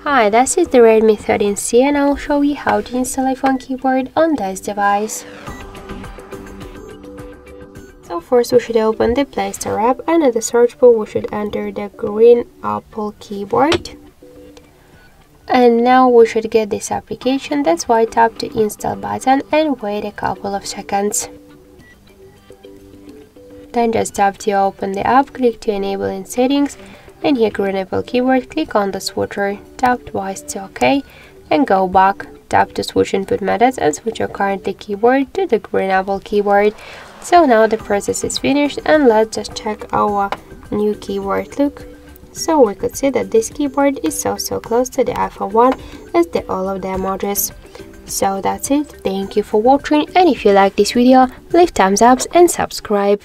Hi, this is the Redmi 13C and I'll show you how to install iPhone keyboard on this device. So first we should open the Play Store app and in the search bar we should enter the green Apple keyboard. And now we should get this application, that's why tap the install button and wait a couple of seconds. Then just tap to open the app, click to enable in settings, and here green Apple keyboard, click on the switcher, tap twice to OK, and go back, tap to switch input methods and switch your current keyboard to the green Apple keyboard. So now the process is finished and let's just check our new keyboard look. So we could see that this keyboard is so close to the iPhone 1 as all of the emojis. So that's it, thank you for watching, and if you like this video, leave thumbs up and subscribe.